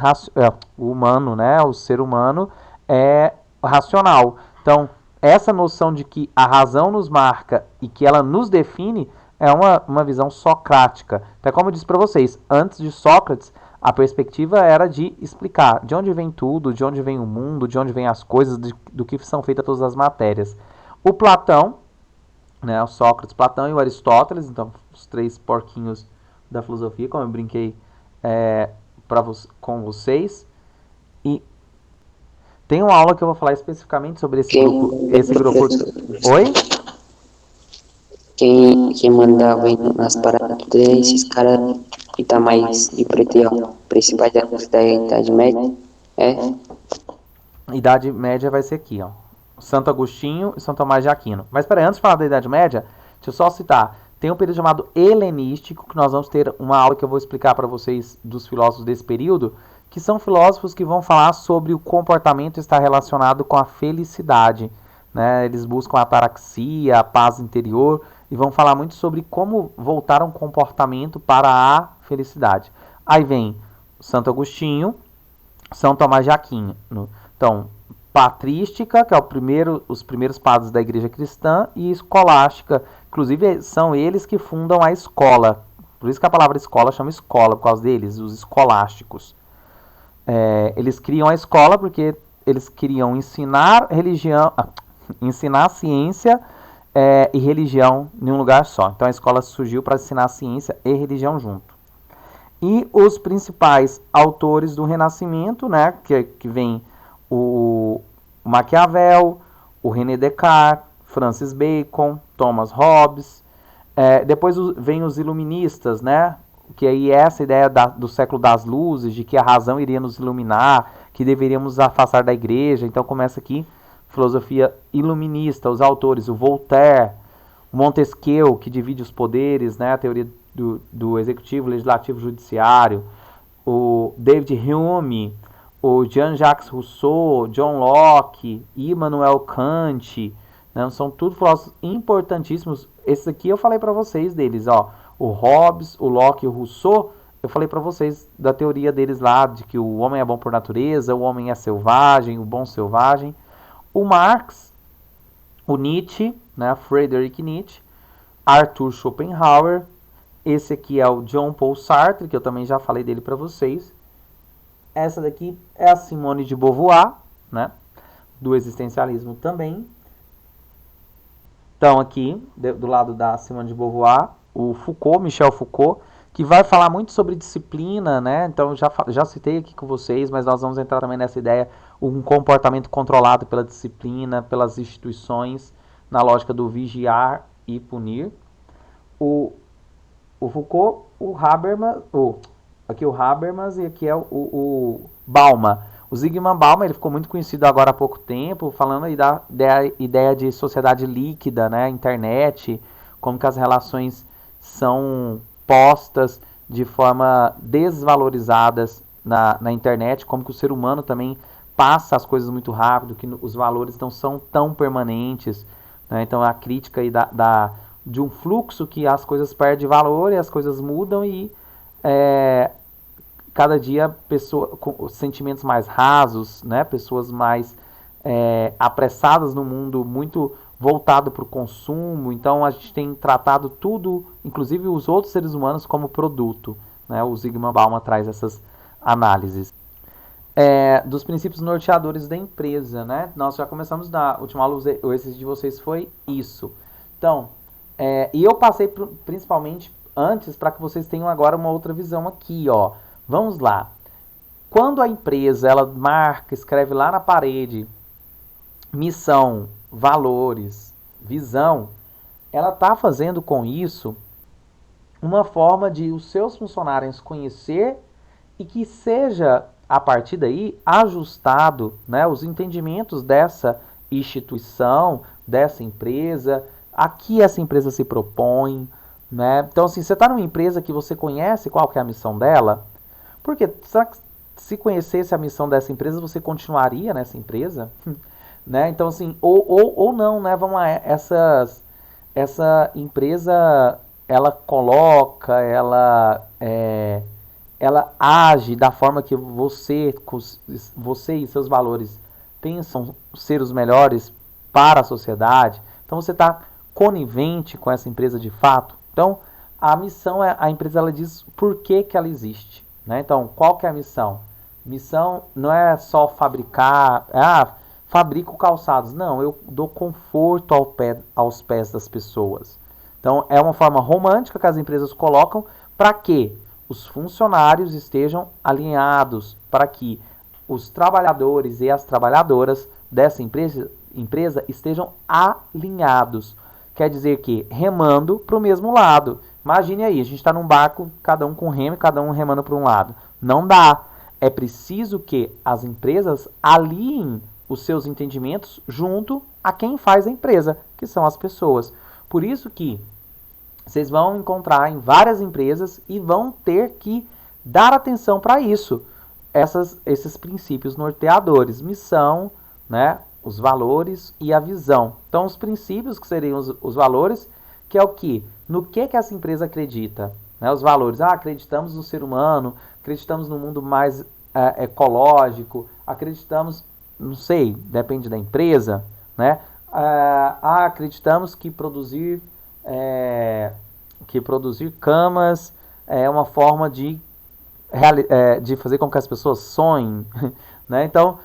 humano, né? O ser humano é racional. Então, essa noção de que a razão nos marca e que ela nos define é uma visão socrática. Então, como eu disse para vocês, antes de Sócrates, a perspectiva era de explicar de onde vem tudo, de onde vem o mundo, de onde vem as coisas, do que são feitas todas as matérias. O Platão, né, o Sócrates, Platão e o Aristóteles, então os três porquinhos da filosofia, como eu brinquei com vocês. E tem uma aula que eu vou falar especificamente sobre esse grupo. Oi?
Quem mandava nas paradas desses caras que tá mais de preto, ó, principais da Idade Média,
Idade Média vai ser aqui, ó. Santo Agostinho e São Tomás de Aquino. Mas peraí, antes de falar da Idade Média, deixa eu só citar. Tem um período chamado helenístico, que nós vamos ter uma aula que eu vou explicar para vocês dos filósofos desse período, que são filósofos que vão falar sobre o comportamento estar relacionado com a felicidade, né? Eles buscam a ataraxia, a paz interior, e vão falar muito sobre como voltar um comportamento para a felicidade. Aí vem Santo Agostinho, São Tomás de Aquino. Então, patrística, que é os primeiros padres da igreja cristã, e escolástica, inclusive são eles que fundam a escola. Por isso que a palavra escola chama escola, por causa deles, os escolásticos. Eles criam a escola porque eles queriam ensinar religião, ensinar ciência e religião em um lugar só. Então a escola surgiu para ensinar ciência e religião junto. E os principais autores do Renascimento, né, que vem o Maquiavel, o René Descartes, Francis Bacon, Thomas Hobbes. Depois vem os iluministas, né, que aí é essa ideia do século das luzes, de que a razão iria nos iluminar, que deveríamos afastar da igreja. Então começa aqui filosofia iluminista, os autores, o Voltaire, o Montesquieu, que divide os poderes, né, a teoria do executivo, legislativo, judiciário, o David Hume, o Jean-Jacques Rousseau, John Locke, Immanuel Kant, né, são tudo filósofos importantíssimos. Esses aqui eu falei para vocês deles, ó, o Hobbes, o Locke e o Rousseau, eu falei para vocês da teoria deles lá, de que o homem é bom por natureza, o homem é selvagem, o bom selvagem. O Marx, o Nietzsche, né, Friedrich Nietzsche, Arthur Schopenhauer, esse aqui é o Jean Paul Sartre, que eu também já falei dele para vocês. Essa daqui é a Simone de Beauvoir, né, do existencialismo também. Então aqui, do lado da Simone de Beauvoir, o Foucault, Michel Foucault, que vai falar muito sobre disciplina, né? Então já citei aqui com vocês, mas nós vamos entrar também nessa ideia, um comportamento controlado pela disciplina, pelas instituições, na lógica do vigiar e punir. O Foucault, o Habermas, aqui o Habermas e aqui é o Bauman. O Zygmunt Bauman, ele ficou muito conhecido agora há pouco tempo, falando aí da ideia de sociedade líquida, né? Internet, como que as relações são postas de forma desvalorizadas na internet, como que o ser humano também passa as coisas muito rápido, que os valores não são tão permanentes, né? Então a crítica aí de um fluxo que as coisas perdem valor e as coisas mudam e cada dia pessoa com sentimentos mais rasos, né? Pessoas mais apressadas no mundo, muito voltado para o consumo. Então a gente tem tratado tudo, inclusive os outros seres humanos, como produto, né? O Zygmunt Bauman traz essas análises. Dos princípios norteadores da empresa, né? Nós já começamos na última aula, esse de vocês foi isso. Então, e eu passei principalmente antes para que vocês tenham agora uma outra visão aqui, ó. Vamos lá. Quando a empresa ela marca, escreve lá na parede missão, valores, visão, ela está fazendo com isso uma forma de os seus funcionários conhecer e que seja, a partir daí, ajustado, né, os entendimentos dessa instituição, dessa empresa, a que essa empresa se propõe, né? Então, assim, você está numa empresa que você conhece qual que é a missão dela, porque será que se conhecesse a missão dessa empresa, você continuaria nessa empresa? Né? Então, assim, ou não, né? Vamos lá, essa empresa, ela coloca, ela age da forma que você e seus valores pensam ser os melhores para a sociedade. Então, você está conivente com essa empresa de fato. Então, a missão, a empresa ela diz por que ela existe. Né? Então, qual que é a missão? Missão não é só fabricar, fabrico calçados. Não, eu dou conforto aos pés das pessoas. Então, é uma forma romântica que as empresas colocam para que os funcionários estejam alinhados, para que os trabalhadores e as trabalhadoras dessa empresa estejam alinhados. Quer dizer que remando para o mesmo lado. Imagine aí, a gente está num barco, cada um com remo, cada um remando para um lado. Não dá. É preciso que as empresas alinhem os seus entendimentos junto a quem faz a empresa, que são as pessoas. Por isso que vocês vão encontrar em várias empresas e vão ter que dar atenção para isso. Esses princípios norteadores, missão, né? os valores e a visão. Então, os princípios, que seriam os valores, que é o que? No que essa empresa acredita? Né? Os valores, acreditamos no ser humano, acreditamos no mundo mais ecológico, acreditamos, não sei, depende da empresa, né? Acreditamos que produzir camas é uma forma de fazer com que as pessoas sonhem, né? Então,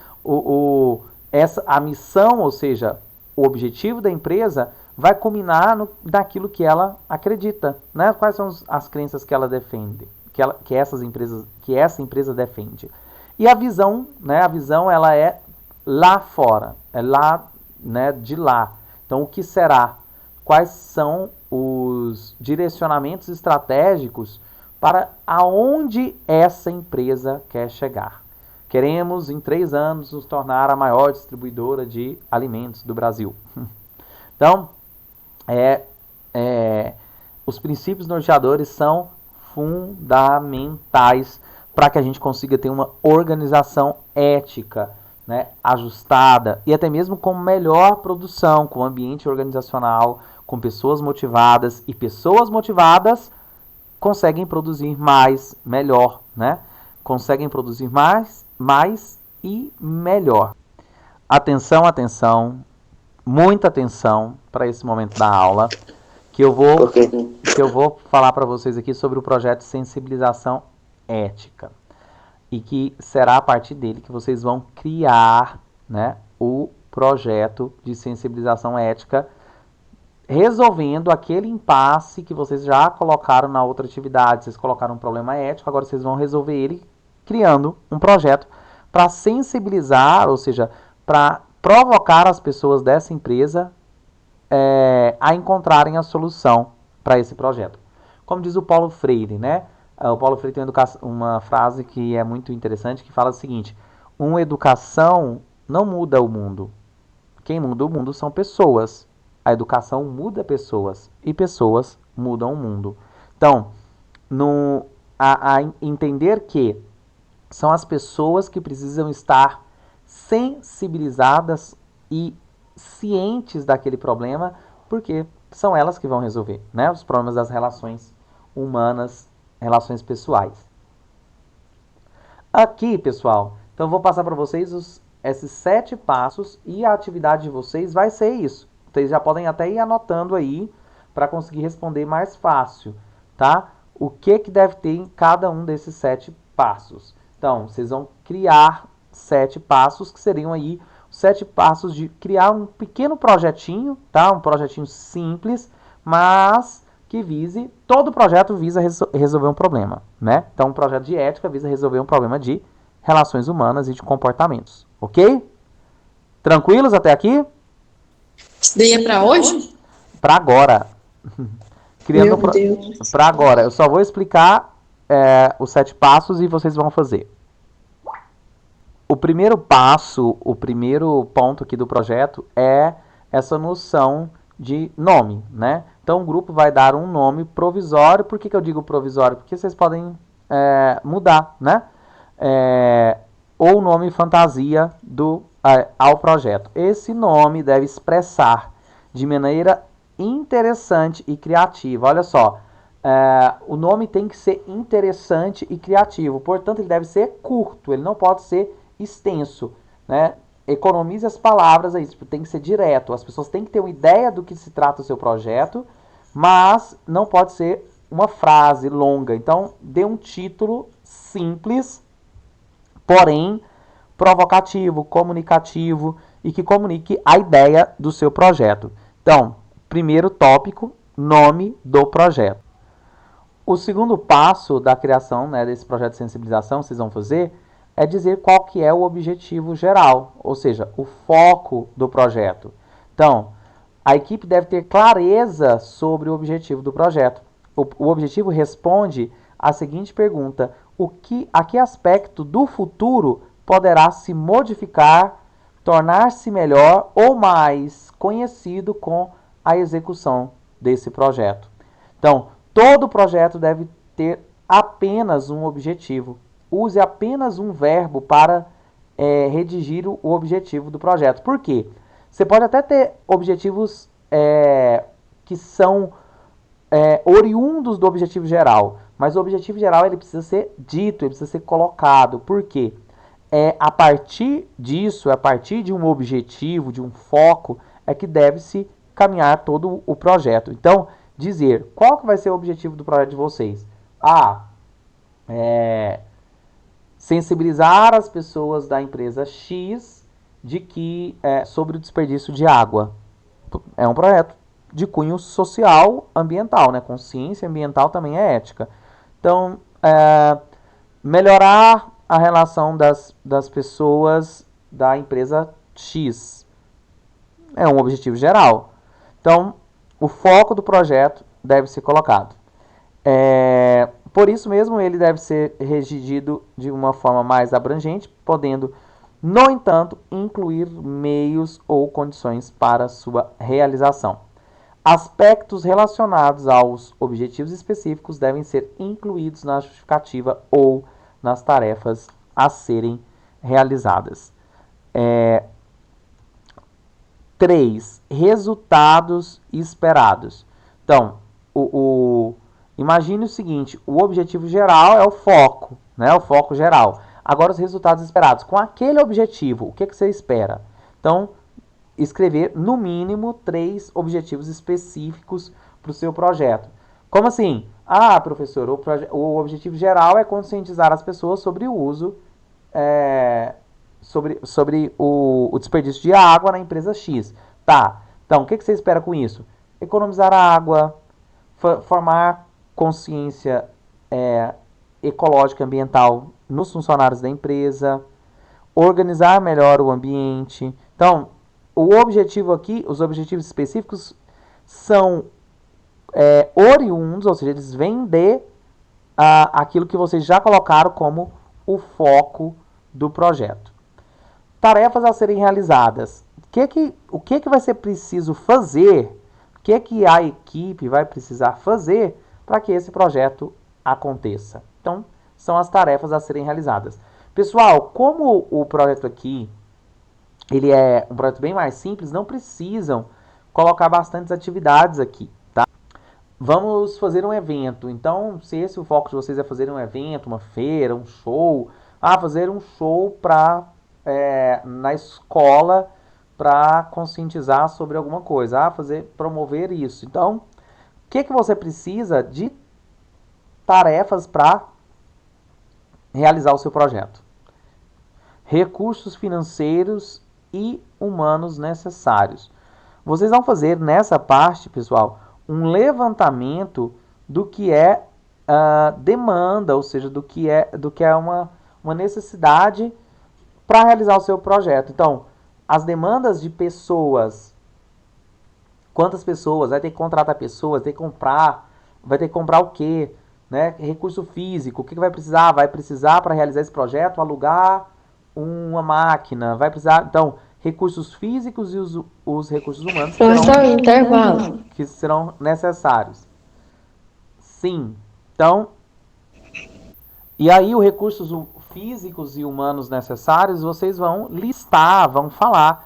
a missão, ou seja, o objetivo da empresa vai culminar naquilo que ela acredita, né? Quais são as crenças que ela defende, que essa empresa defende. E a visão, né? A visão, ela é lá fora, é lá, né, de lá. Então, o que será? Quais são os direcionamentos estratégicos para aonde essa empresa quer chegar? Queremos, em 3 anos, nos tornar a maior distribuidora de alimentos do Brasil. Então, os princípios norteadores são fundamentais para que a gente consiga ter uma organização ética, né, ajustada e até mesmo com melhor produção, com ambiente organizacional, com pessoas motivadas, e pessoas motivadas conseguem produzir mais, melhor, né? Conseguem produzir mais e melhor. Atenção, atenção, muita atenção para esse momento da aula, que eu vou falar para vocês aqui sobre o projeto de sensibilização ética. E que será a partir dele que vocês vão criar, né, o projeto de sensibilização ética, resolvendo aquele impasse que vocês já colocaram na outra atividade. Vocês colocaram um problema ético, agora vocês vão resolver ele criando um projeto para sensibilizar, ou seja, para provocar as pessoas dessa empresa a encontrarem a solução para esse projeto. Como diz o Paulo Freire, né? O Paulo Freire tem uma frase que é muito interessante, que fala o seguinte: uma educação não muda o mundo. Quem muda o mundo são pessoas. A educação muda pessoas e pessoas mudam o mundo. Então, entender que são as pessoas que precisam estar sensibilizadas e cientes daquele problema, porque são elas que vão resolver, né, os problemas das relações humanas, relações pessoais. Aqui, pessoal, então eu vou passar para vocês esses 7 passos, e a atividade de vocês vai ser isso. Vocês já podem até ir anotando aí para conseguir responder mais fácil, tá? O que deve ter em cada um desses 7 passos. Então, vocês vão criar 7 passos, que seriam aí 7 passos de criar um pequeno projetinho, tá? Um projetinho simples, mas que todo projeto visa resolver um problema, né? Então, um projeto de ética visa resolver um problema de relações humanas e de comportamentos, ok? Tranquilos até aqui?
Isso daí é pra hoje?
Para agora.
Meu Deus.
Para agora. Eu só vou explicar os 7 passos e vocês vão fazer. O primeiro passo, o primeiro ponto aqui do projeto é essa noção de nome, né? Então o grupo vai dar um nome provisório. Por que eu digo provisório? Porque vocês podem mudar, né? Ou o nome fantasia ao projeto. Esse nome deve expressar de maneira interessante e criativa. Olha só, o nome tem que ser interessante e criativo, portanto ele deve ser curto, ele não pode ser extenso, né? Economize as palavras aí, tem que ser direto, as pessoas têm que ter uma ideia do que se trata o seu projeto, mas não pode ser uma frase longa. Então dê um título simples, porém provocativo, comunicativo, e que comunique a ideia do seu projeto. Então, primeiro tópico, nome do projeto. O segundo passo da criação, né, desse projeto de sensibilização, vocês vão fazer, é dizer qual que é o objetivo geral, ou seja, o foco do projeto. Então, a equipe deve ter clareza sobre o objetivo do projeto. O objetivo responde à seguinte pergunta: a que aspecto do futuro poderá se modificar, tornar-se melhor ou mais conhecido com a execução desse projeto? Então, todo projeto deve ter apenas um objetivo. Use apenas um verbo para redigir o objetivo do projeto. Por quê? Você pode até ter objetivos que são oriundos do objetivo geral, mas o objetivo geral ele precisa ser dito, ele precisa ser colocado. Por quê? A partir disso, a partir de um objetivo, de um foco, é que deve-se caminhar todo o projeto. Então, dizer qual que vai ser o objetivo do projeto de vocês. Sensibilizar as pessoas da empresa X sobre o desperdício de água. É um projeto de cunho social ambiental, né? Consciência ambiental também é ética. Então, melhorar a relação das pessoas da empresa X é um objetivo geral. Então, o foco do projeto deve ser colocado. Por isso mesmo, ele deve ser redigido de uma forma mais abrangente, podendo, no entanto, incluir meios ou condições para sua realização. Aspectos relacionados aos objetivos específicos devem ser incluídos na justificativa ou nas tarefas a serem realizadas. 3. Resultados esperados. Então, imagine o seguinte, o objetivo geral é o foco, né? O foco geral. Agora, os resultados esperados. Com aquele objetivo, o que você espera? Então, escrever, no mínimo, 3 objetivos específicos para o seu projeto. Como assim? Professor, o objetivo geral é conscientizar as pessoas sobre o uso, sobre o desperdício de água na empresa X. Tá, então, o que você espera com isso? Economizar a água, formar consciência ecológica e ambiental nos funcionários da empresa, organizar melhor o ambiente. Então, o objetivo aqui, os objetivos específicos são oriundos, ou seja, eles vêm de aquilo que vocês já colocaram como o foco do projeto. Tarefas a serem realizadas. O que vai ser preciso fazer? O que a equipe vai precisar fazer para que esse projeto aconteça? Então, são as tarefas a serem realizadas. Pessoal, como o projeto aqui ele é um projeto bem mais simples, não precisam colocar bastantes atividades aqui, tá? Vamos fazer um evento. Então, se esse o foco de vocês é fazer um evento, uma feira, um show, fazer um show na escola para conscientizar sobre alguma coisa, promover isso. Então, o que você precisa de tarefas para realizar o seu projeto? Recursos financeiros e humanos necessários. Vocês vão fazer nessa parte, pessoal, um levantamento do que é demanda, ou seja, do que é uma necessidade para realizar o seu projeto. Então, as demandas de pessoas, quantas pessoas, vai ter que contratar pessoas, vai ter que comprar o quê? Né? Recurso físico, o que vai precisar? Vai precisar para realizar esse projeto alugar uma máquina, vai precisar, então, recursos físicos e os recursos humanos que serão necessários. Sim. Então, e aí os recursos físicos e humanos necessários, vocês vão listar, vão falar.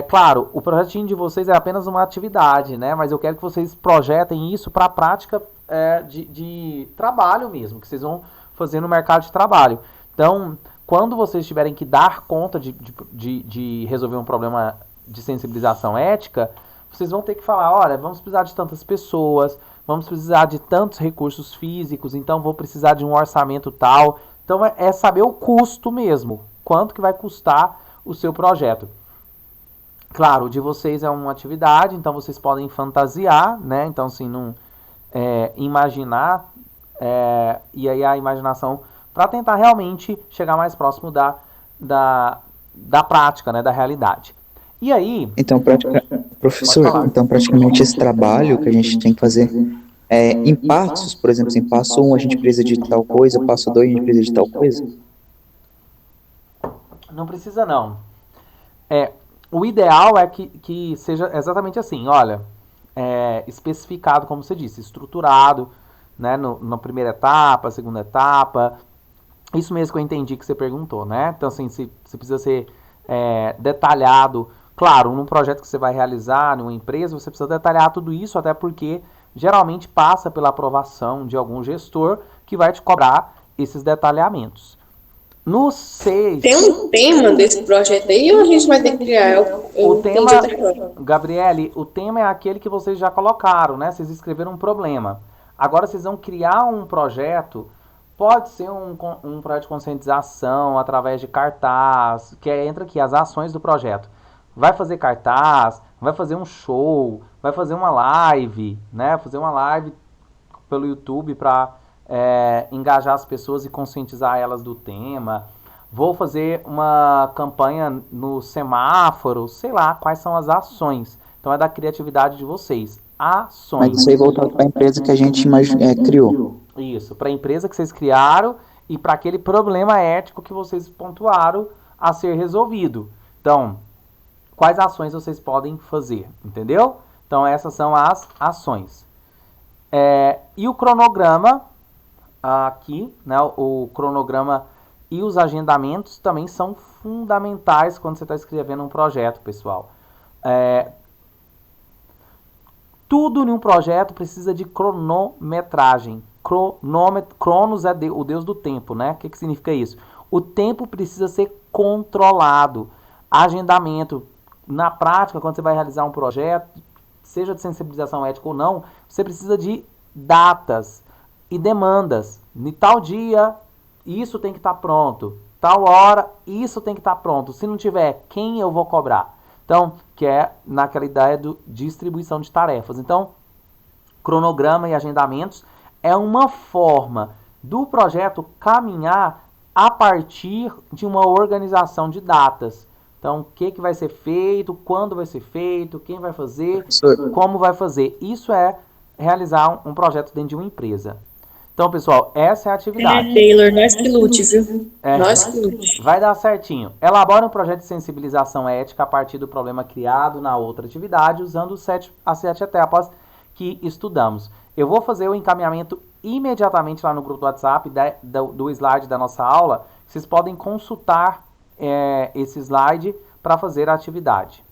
Claro, o projetinho de vocês é apenas uma atividade, né? Mas eu quero que vocês projetem isso para a prática de trabalho mesmo, que vocês vão fazer no mercado de trabalho. Então, quando vocês tiverem que dar conta de resolver um problema de sensibilização ética, vocês vão ter que falar, olha, vamos precisar de tantas pessoas, vamos precisar de tantos recursos físicos, então vou precisar de um orçamento tal. Então, é saber o custo mesmo, quanto que vai custar o seu projeto. Claro, o de vocês é uma atividade, então vocês podem fantasiar, né? Então, assim, imaginar, e aí a imaginação para tentar realmente chegar mais próximo da prática, né, da realidade. E aí...
Então, professor, praticamente esse trabalho que a gente tem que fazer em passos, por exemplo, em passo 1 a gente precisa de tal coisa, passo 2 a gente precisa de tal coisa?
Não precisa, não. O ideal é que seja exatamente assim, olha, especificado, como você disse, estruturado, né, na primeira etapa, segunda etapa, Isso mesmo que eu entendi que você perguntou, né? Então, assim, se precisa ser detalhado. Claro, num projeto que você vai realizar, numa empresa, você precisa detalhar tudo isso, até porque geralmente passa pela aprovação de algum gestor que vai te cobrar esses detalhamentos. No 6.
Tem um tema desse projeto aí ou a gente vai ter que criar? Eu
O tema,
entendi outra coisa.
Gabriele, o tema é aquele que vocês já colocaram, né? Vocês escreveram um problema. Agora vocês vão criar um projeto. Pode ser um projeto de conscientização através de cartaz, que entra aqui as ações do projeto. Vai fazer cartaz, vai fazer um show, vai fazer uma live, né? Fazer uma live pelo YouTube para engajar as pessoas e conscientizar elas do tema. Vou fazer uma campanha no semáforo, sei lá, quais são as ações. Então é da criatividade de vocês. Ações.
Mas isso aí voltado para a empresa que a gente criou.
Isso, para a empresa que vocês criaram e para aquele problema ético que vocês pontuaram a ser resolvido. Então, quais ações vocês podem fazer, entendeu? Então, essas são as ações. E o cronograma, aqui, né, o cronograma e os agendamentos também são fundamentais quando você está escrevendo um projeto, pessoal. Tudo em um projeto precisa de cronometragem. Cronos é o deus do tempo, né? O que significa isso? O tempo precisa ser controlado. Agendamento. Na prática, quando você vai realizar um projeto, seja de sensibilização ética ou não, você precisa de datas e demandas. De tal dia, isso tem que estar pronto. Tal hora, isso tem que estar pronto. Se não tiver, quem eu vou cobrar? Então, que é naquela ideia de distribuição de tarefas. Então, cronograma e agendamentos é uma forma do projeto caminhar a partir de uma organização de datas. Então, o que vai ser feito, quando vai ser feito, quem vai fazer, como vai fazer. Isso é realizar um projeto dentro de uma empresa. Então, pessoal, essa é a atividade.
Taylor, nós que lute, viu? Nós que lute.
Vai dar certinho. Elabore um projeto de sensibilização ética a partir do problema criado na outra atividade, usando as 7 etapas que estudamos. Eu vou fazer o encaminhamento imediatamente lá no grupo do WhatsApp do slide da nossa aula. Vocês podem consultar esse slide para fazer a atividade.